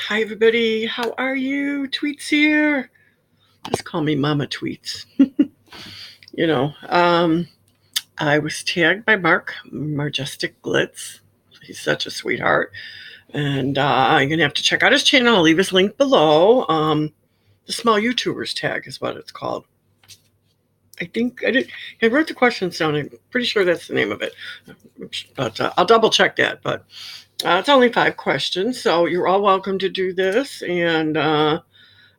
Hi, everybody. How are you? Tweets here. Just call me Mama Tweets. you know, um, I was tagged by Marjestic Glitz. He's such a sweetheart. And you're going to have to check out his channel. I'll leave his link below. The Small YouTubers tag is what it's called. I think I wrote the questions down. I'm pretty sure that's the name of it. But I'll double check that. But it's only 5 questions. So you're all welcome to do this. And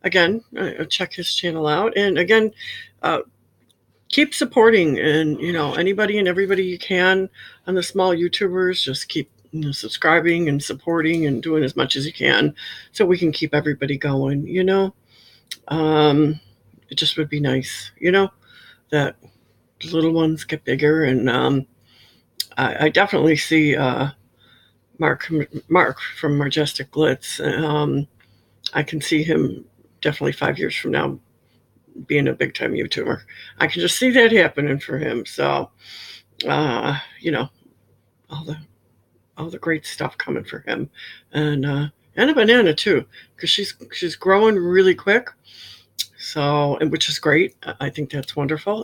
again, check his channel out. And again, keep supporting, and anybody and everybody you can on the small YouTubers. Just keep subscribing and supporting and doing as much as you can, so we can keep everybody going. It just would be nice, that the little ones get bigger. And I definitely see Mark from Marjestic Glitz. I can see him definitely 5 years from now being a big time YouTuber. I can just see that happening for him. So, all the great stuff coming for him, and a banana too, because she's growing really quick. So, and which is great. I think that's wonderful.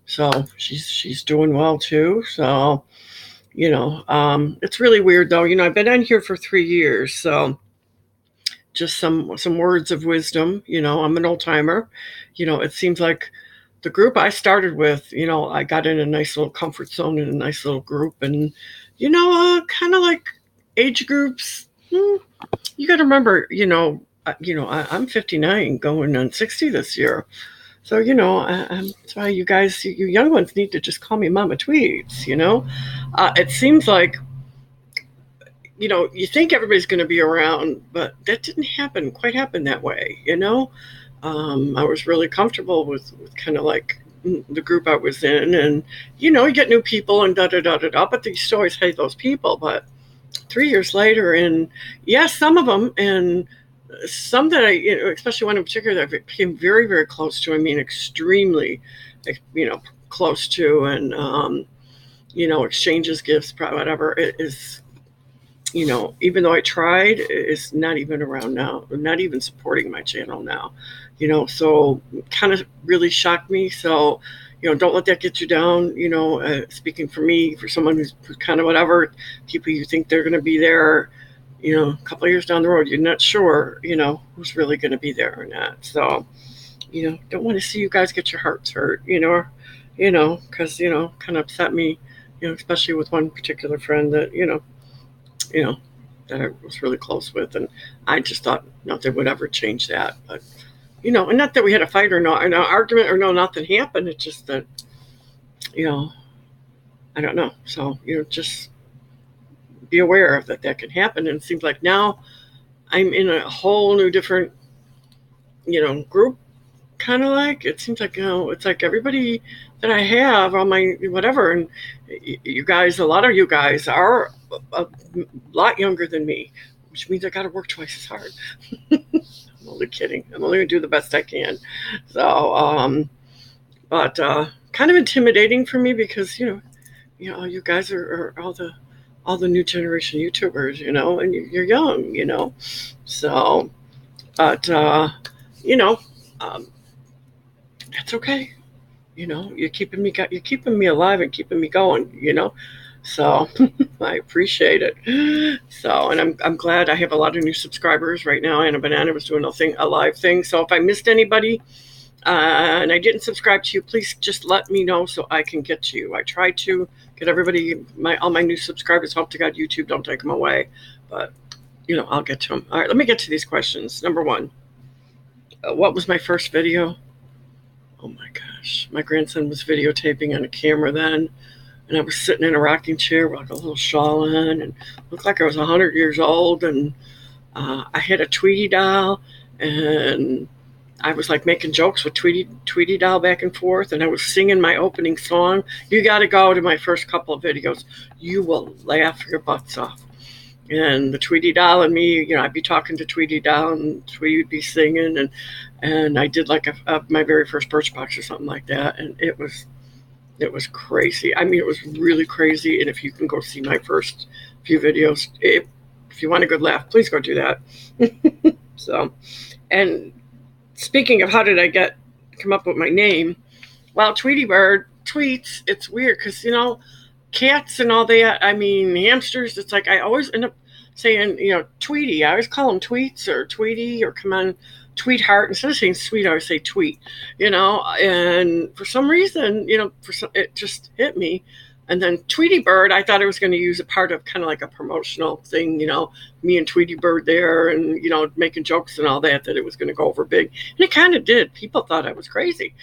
So she's doing well too. So, it's really weird though. I've been on here for 3 years, so just some words of wisdom. I'm an old timer. It seems like the group I started with, I got in a nice little comfort zone in a nice little group. And, kind of like age groups, you got to remember, I'm 59 going on 60 this year. So, that's why you guys, you young ones need to just call me Mama Tweets, It seems like, you think everybody's going to be around, but that didn't quite happen that way, I was really comfortable with kind of like the group I was in, and, you get new people and da-da-da-da-da, but you still always hate those people. But 3 years later, and yes, some of them, and some that I, especially one in particular that I became very, very close to, extremely, close to, and, exchanges, gifts, whatever, it is, even though I tried, it's not even around now, not even supporting my channel now, so kind of really shocked me. So, don't let that get you down. Speaking for me, for someone who's kind of whatever, people you think they're going to be there, a couple of years down the road, you're not sure, who's really going to be there or not. So, don't want to see you guys get your hearts hurt, because, kind of upset me, especially with one particular friend that, that I was really close with. And I just thought nothing would ever change that. But, and not that we had a fight or an argument or nothing happened. It's just that, I don't know. So, just be aware of that can happen. And it seems like now I'm in a whole new different, group. Kind of like, it seems like, it's like everybody that I have on my whatever. And you guys, a lot of you guys are a lot younger than me, which means I got to work twice as hard. I'm only kidding. I'm only going to do the best I can. So, but kind of intimidating for me because, you you guys are all the new generation YouTubers, and you're young, So, but, that's okay. You're keeping me alive and keeping me going, So I appreciate it. So, and I'm glad I have a lot of new subscribers right now. Anna Banana was doing a live thing. So if I missed anybody and I didn't subscribe to you, please just let me know so I can get to you. I try to get everybody, all my new subscribers. Hope to God YouTube don't take them away, but I'll get to them. All right, let me get to these questions. Number 1, what was my first video? Oh my gosh, my grandson was videotaping on a camera then, and I was sitting in a rocking chair with a little shawl on and looked like I was 100 years old. And I had a Tweety doll, and I was like making jokes with Tweety doll back and forth, and I was singing my opening song. You got to go to my first couple of videos. You will laugh your butts off. And the Tweety doll and me, I'd be talking to Tweety doll, and Tweety would be singing, and I did like my very first Birchbox or something like that, and it was crazy. It was really crazy. And if you can go see my first few videos, it if you want a good laugh, please go do that. So, and speaking of how did I come up with my name? Well, Tweety Bird tweets. It's weird because cats and all that. I mean, hamsters. It's like I always end up saying Tweety. I always call them tweets or Tweety or come on tweet heart instead of saying sweet. I always say tweet. And for some reason, it just hit me. And then Tweety Bird, I thought I was going to use a part of kind of like a promotional thing, me and Tweety Bird there and, making jokes and all that it was going to go over big. And it kind of did. People thought I was crazy.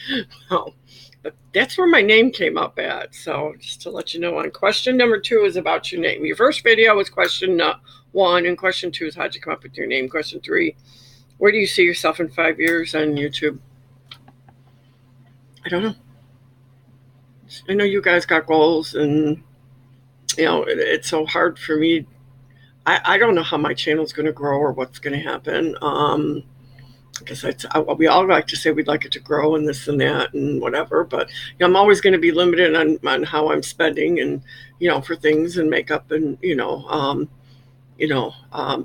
But that's where my name came up at. So just to let you know, on question number 2 is about your name. Your first video was question 1, and question 2 is how'd you come up with your name? Question 3, where do you see yourself in 5 years on YouTube? I don't know. I know you guys got goals, and it's so hard for me. I don't know how my channel's going to grow or what's going to happen. Because we all like to say we'd like it to grow and this and that and whatever, but I'm always going to be limited on how I'm spending and for things and makeup and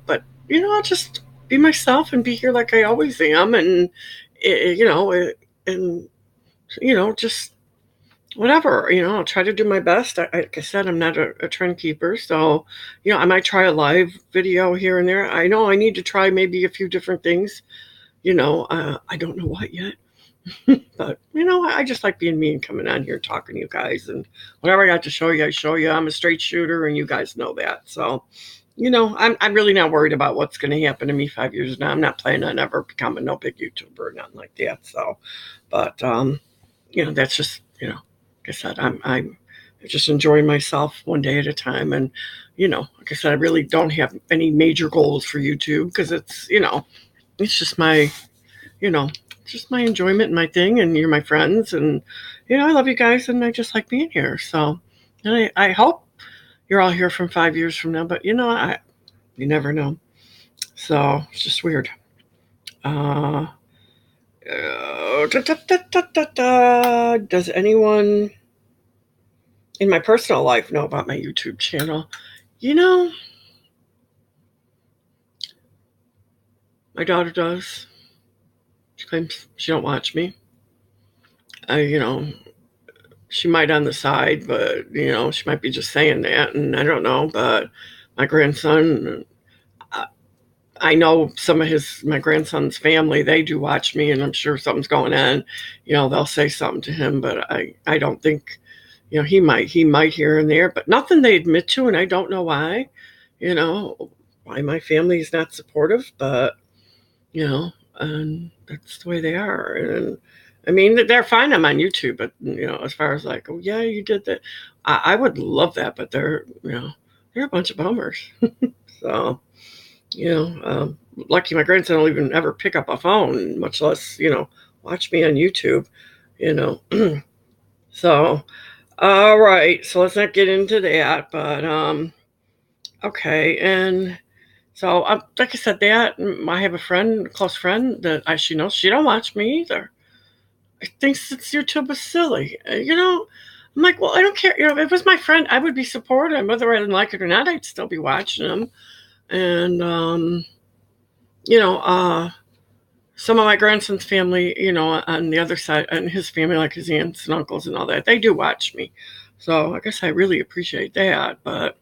but I'll just be myself and be here like I always am, and just whatever, I'll try to do my best. Like I said, I'm not a trend keeper. So, I might try a live video here and there. I know I need to try maybe a few different things. I don't know what yet. But, I just like being me and coming on here talking to you guys. And whatever I got to show you, I show you. I'm a straight shooter, and you guys know that. So, I'm really not worried about what's going to happen to me 5 years now. I'm not planning on ever becoming no big YouTuber or nothing like that. So, but, that's just, like I said, I'm just enjoying myself one day at a time. And, like I said, I really don't have any major goals for YouTube because it's, it's just my, just my enjoyment and my thing. And you're my friends. And, I love you guys. And I just like being here. So and I hope you're all here from 5 years from now. But, you never know. So it's just weird. Does anyone in my personal life know about my YouTube channel? My daughter does. She claims she don't watch me. She might on the side, but she might be just saying that, and I don't know. But my grandson, I know some of my grandson's family, they do watch me, and I'm sure something's going on. They'll say something to him, but I don't think, he might here and there, but nothing they admit to, and I don't know why, why my family is not supportive, but, and that's the way they are. And I mean, they're fine. I'm on YouTube, but, as far as like, oh yeah, you did that. I would love that, but they're a bunch of bummers. So, lucky my grandson will even ever pick up a phone, much less, watch me on YouTube, So, all right. So let's not get into that, but, okay. And so, like I said, I have a close friend that she knows she don't watch me either. I think it's YouTube is silly. I'm like, well, I don't care. If it was my friend, I would be supportive. Whether I didn't like it or not, I'd still be watching them. And, some of my grandson's family, on the other side, and his family, like his aunts and uncles and all that, they do watch me. So I guess I really appreciate that. But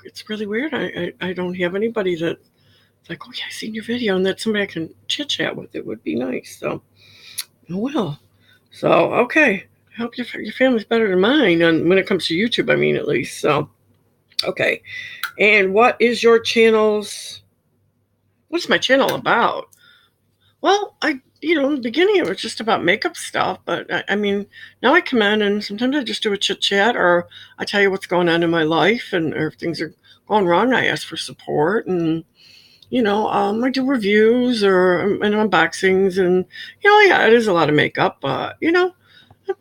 it's really weird. I don't have anybody that's like, oh yeah, I seen your video, and that somebody I can chit chat with. It would be nice. So, oh well. So okay. I hope your family's better than mine when it comes to YouTube. I mean, at least. So okay. And what is my channel about? Well, in the beginning it was just about makeup stuff, but I mean, now I come in and sometimes I just do a chit chat, or I tell you what's going on in my life, and or if things are going wrong, I ask for support, and I do reviews and unboxings, and yeah, it is a lot of makeup, but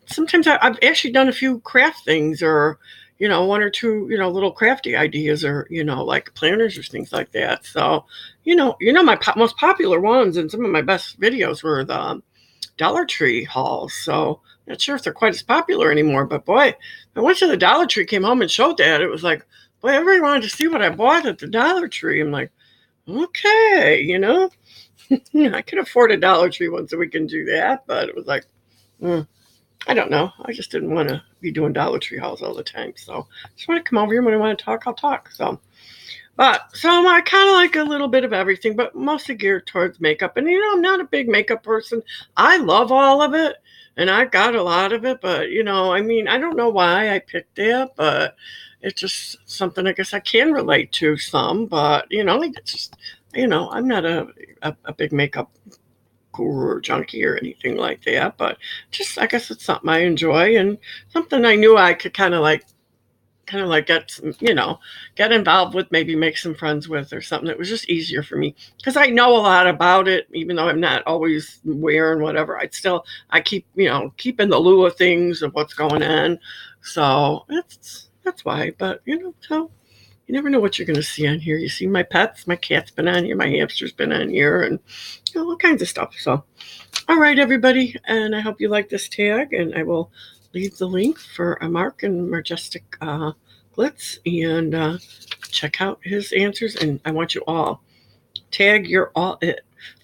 sometimes I've actually done a few craft things, or one or two little crafty ideas, or like planners or things like that. So my most popular ones and some of my best videos were the Dollar Tree hauls. So not sure if they're quite as popular anymore, but boy, I went to the Dollar Tree, came home and showed that, it was like, boy, everybody wanted to see what I bought at the Dollar Tree. I'm like, okay, I could afford a Dollar Tree once a week and do that, but it was like, I don't know. I just didn't want to be doing Dollar Tree hauls all the time. So I just want to come over here when I want to talk, I'll talk. So I kind of like a little bit of everything, but mostly geared towards makeup. And I'm not a big makeup person. I love all of it, and I got a lot of it. But I mean, I don't know why I picked it, but it's just something I guess I can relate to some. But it's just I'm not a big makeup guru or junkie or anything like that. But just I guess it's something I enjoy and something I knew I could kind of like get some, get involved with, maybe make some friends with or something. It was just easier for me because I know a lot about it, even though I'm not always wearing whatever. I keep in the loop of things of what's going on. So that's why. But so you never know what you're going to see on here. You see my pets, my cat's been on here, my hamster's been on here, and all kinds of stuff. So, all right, everybody, and I hope you like this tag, and I will leave the link for a Mark and Marjestic Glitz, and check out his answers. And I want you all tag. You're all it.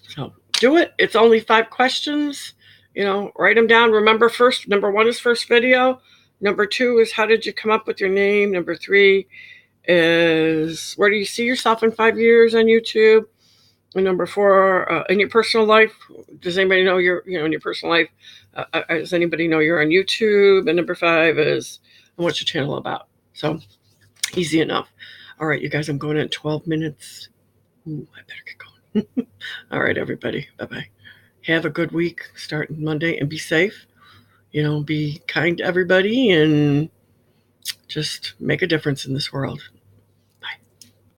So do it. It's only 5 questions. Write them down. Remember, number 1 is first video. Number 2 is how did you come up with your name. Number 3 is where do you see yourself in 5 years on YouTube. And number 4, in your personal life, does anybody know in your personal life, does anybody know you're on YouTube? And number 5 is, and what's your channel about? So, easy enough. All right, you guys, I'm going in 12 minutes. Ooh, I better get going. All right, everybody, bye-bye. Have a good week starting Monday, and be safe. Be kind to everybody, and just make a difference in this world.